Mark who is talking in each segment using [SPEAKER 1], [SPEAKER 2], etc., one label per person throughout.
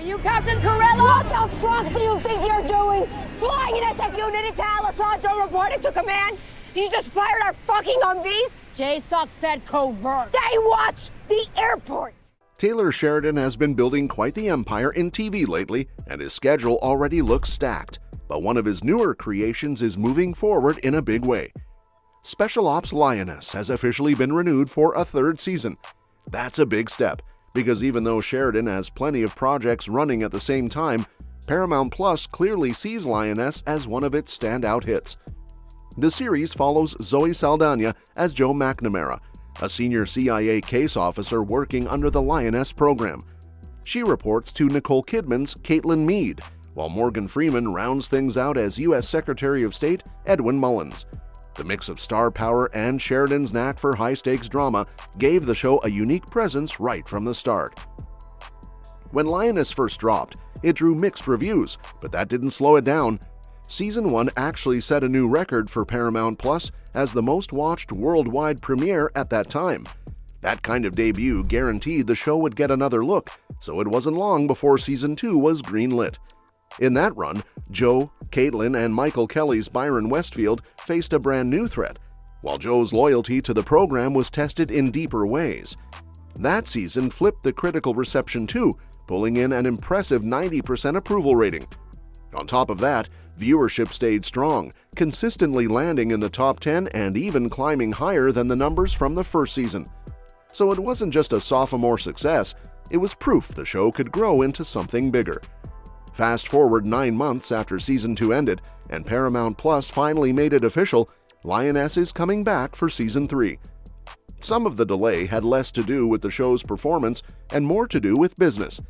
[SPEAKER 1] you Captain Corella? What the fuck do you think you're doing? Flying an SF unit into Alessandro reporting to command? You just fired our fucking Humvees? J-Sox said covert. They watch the airport.
[SPEAKER 2] Taylor Sheridan has been building quite the empire in TV lately, and his schedule already looks stacked. But one of his newer creations is moving forward in a big way. Special Ops Lioness has officially been renewed for a third season. That's a big step, because even though Sheridan has plenty of projects running at the same time, Paramount Plus clearly sees Lioness as one of its standout hits. The series follows Zoe Saldaña as Joe McNamara, a senior CIA case officer working under the Lioness program. She reports to Nicole Kidman's Caitlin Meade, while Morgan Freeman rounds things out as U.S. Secretary of State Edwin Mullins. The mix of star power and Sheridan's knack for high-stakes drama gave the show a unique presence right from the start. When Lioness first dropped, it drew mixed reviews, but that didn't slow it down. Season 1 actually set a new record for Paramount Plus as the most-watched worldwide premiere at that time. That kind of debut guaranteed the show would get another look, so it wasn't long before Season 2 was greenlit. In that run, Joe, Caitlin, and Michael Kelly's Byron Westfield faced a brand new threat, while Joe's loyalty to the program was tested in deeper ways. That season flipped the critical reception too, pulling in an impressive 90% approval rating. On top of that, viewership stayed strong, consistently landing in the top 10 and even climbing higher than the numbers from the first season. So it wasn't just a sophomore success, it was proof the show could grow into something bigger. Fast forward 9 months after Season 2 ended, and Paramount Plus finally made it official, Lioness is coming back for Season 3. Some of the delay had less to do with the show's performance and more to do with business.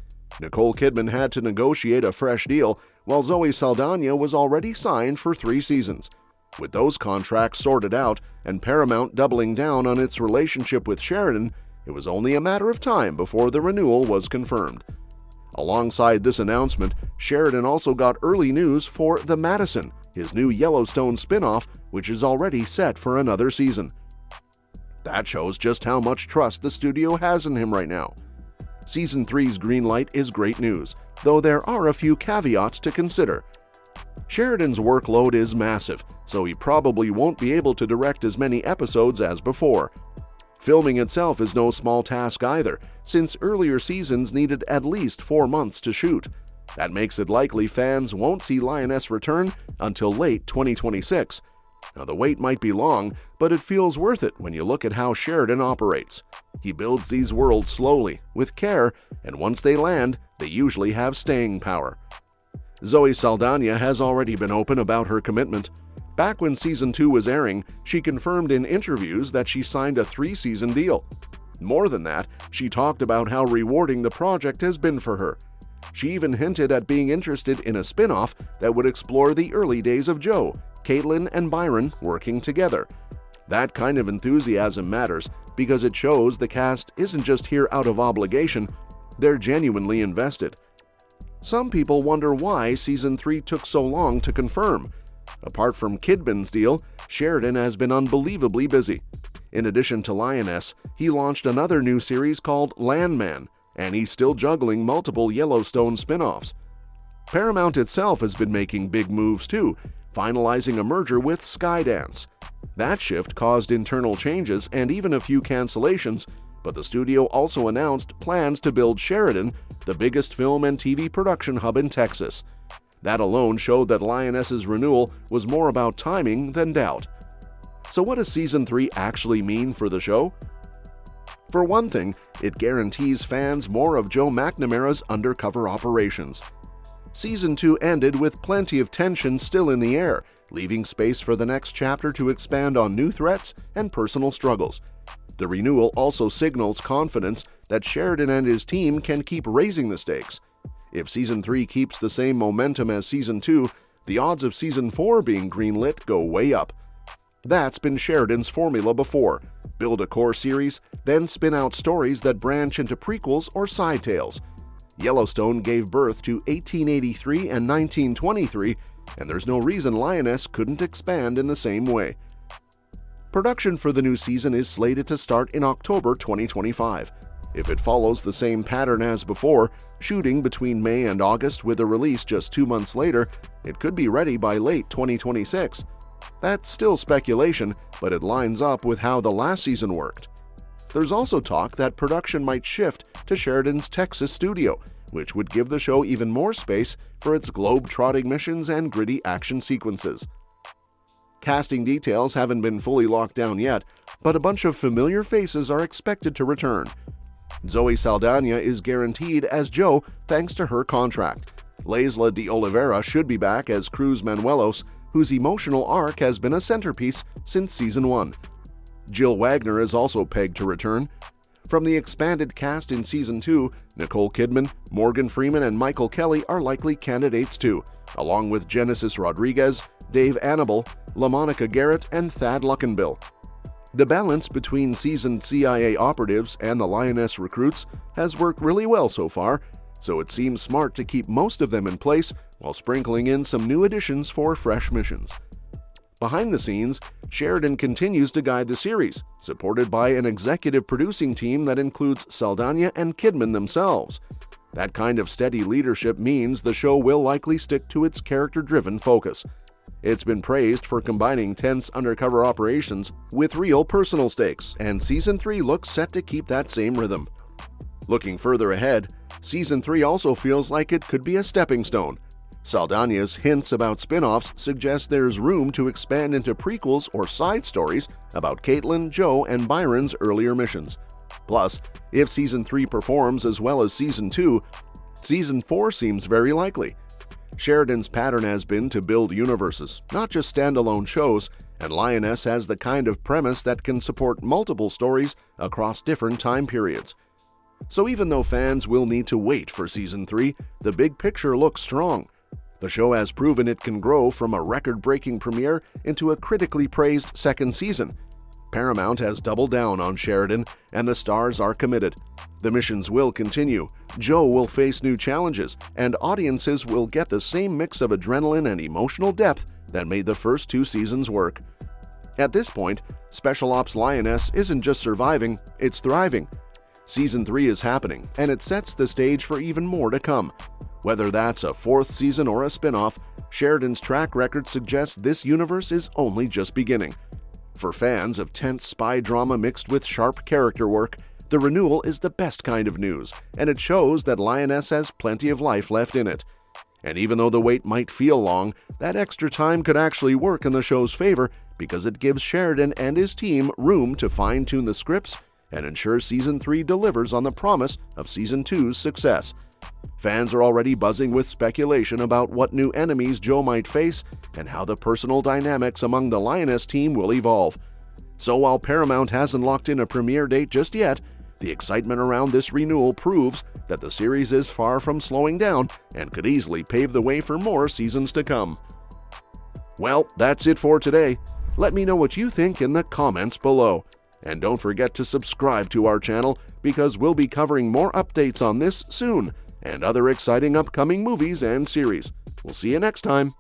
[SPEAKER 2] Nicole Kidman had to negotiate a fresh deal, while Zoe Saldaña was already signed for 3 seasons. With those contracts sorted out and Paramount doubling down on its relationship with Sheridan, it was only a matter of time before the renewal was confirmed. Alongside this announcement, Sheridan also got early news for The Madison, his new Yellowstone spin-off, which is already set for another season. That shows just how much trust the studio has in him right now. Season 3's green light is great news, though there are a few caveats to consider. Sheridan's workload is massive, so he probably won't be able to direct as many episodes as before. Filming itself is no small task either, since earlier seasons needed at least 4 months to shoot. That makes it likely fans won't see Lioness return until late 2026. Now, the wait might be long, but it feels worth it when you look at how Sheridan operates. He builds these worlds slowly, with care, and once they land, they usually have staying power. Zoe Saldaña has already been open about her commitment. Back when Season 2 was airing, she confirmed in interviews that she signed a 3-season deal. More than that, she talked about how rewarding the project has been for her. She even hinted at being interested in a spin-off that would explore the early days of Joe, Caitlin, and Byron working together. That kind of enthusiasm matters because it shows the cast isn't just here out of obligation, they're genuinely invested. Some people wonder why Season 3 took so long to confirm. Apart from Kidman's deal, Sheridan has been unbelievably busy. In addition to Lioness, he launched another new series called Landman, and he's still juggling multiple Yellowstone spin-offs. Paramount itself has been making big moves too, finalizing a merger with Skydance. That shift caused internal changes and even a few cancellations, but the studio also announced plans to build Sheridan, the biggest film and TV production hub in Texas. That alone showed that Lioness's renewal was more about timing than doubt. So what does Season 3 actually mean for the show? For one thing, it guarantees fans more of Joe McNamara's undercover operations. Season 2 ended with plenty of tension still in the air, leaving space for the next chapter to expand on new threats and personal struggles. The renewal also signals confidence that Sheridan and his team can keep raising the stakes. If Season 3 keeps the same momentum as Season 2, the odds of Season 4 being greenlit go way up. That's been Sheridan's formula before. Build a core series, then spin out stories that branch into prequels or side tales. Yellowstone gave birth to 1883 and 1923, and there's no reason Lioness couldn't expand in the same way. Production for the new season is slated to start in October 2025. If it follows the same pattern as before, shooting between May and August with a release just 2 months later, it could be ready by late 2026. That's still speculation, but it lines up with how the last season worked. There's also talk that production might shift to Sheridan's Texas studio, which would give the show even more space for its globe-trotting missions and gritty action sequences. Casting details haven't been fully locked down yet, but a bunch of familiar faces are expected to return. Zoe Saldaña is guaranteed as Jo thanks to her contract. Laysla De Oliveira should be back as Cruz Manuelos, whose emotional arc has been a centerpiece since Season 1. Jill Wagner is also pegged to return. From the expanded cast in Season 2, Nicole Kidman, Morgan Freeman, and Michael Kelly are likely candidates too, along with Genesis Rodriguez, Dave Annable, LaMonica Garrett, and Thad Luckenbill. The balance between seasoned CIA operatives and the Lioness recruits has worked really well so far, so it seems smart to keep most of them in place while sprinkling in some new additions for fresh missions. Behind the scenes, Sheridan continues to guide the series, supported by an executive producing team that includes Saldaña and Kidman themselves. That kind of steady leadership means the show will likely stick to its character-driven focus. It's been praised for combining tense undercover operations with real personal stakes, and Season 3 looks set to keep that same rhythm. Looking further ahead, Season 3 also feels like it could be a stepping stone. Saldaña's hints about spin-offs suggest there's room to expand into prequels or side stories about Caitlin, Jo, and Byron's earlier missions. Plus, if Season 3 performs as well as Season 2, Season 4 seems very likely. Sheridan's pattern has been to build universes, not just standalone shows, and Lioness has the kind of premise that can support multiple stories across different time periods. So even though fans will need to wait for Season 3, the big picture looks strong. The show has proven it can grow from a record-breaking premiere into a critically praised second season. Paramount has doubled down on Sheridan, and the stars are committed. The missions will continue, Jo will face new challenges, and audiences will get the same mix of adrenaline and emotional depth that made the first 2 seasons work. At this point, Special Ops Lioness isn't just surviving, it's thriving. Season 3 is happening, and it sets the stage for even more to come. Whether that's a 4th season or a spin-off, Sheridan's track record suggests this universe is only just beginning. For fans of tense spy drama mixed with sharp character work, the renewal is the best kind of news, and it shows that Lioness has plenty of life left in it. And even though the wait might feel long, that extra time could actually work in the show's favor because it gives Sheridan and his team room to fine-tune the scripts and ensure Season 3 delivers on the promise of Season 2's success. Fans are already buzzing with speculation about what new enemies Jo might face and how the personal dynamics among the Lioness team will evolve. So while Paramount hasn't locked in a premiere date just yet, the excitement around this renewal proves that the series is far from slowing down and could easily pave the way for more seasons to come. Well, that's it for today. Let me know what you think in the comments below. And don't forget to subscribe to our channel because we'll be covering more updates on this soon and other exciting upcoming movies and series. We'll see you next time.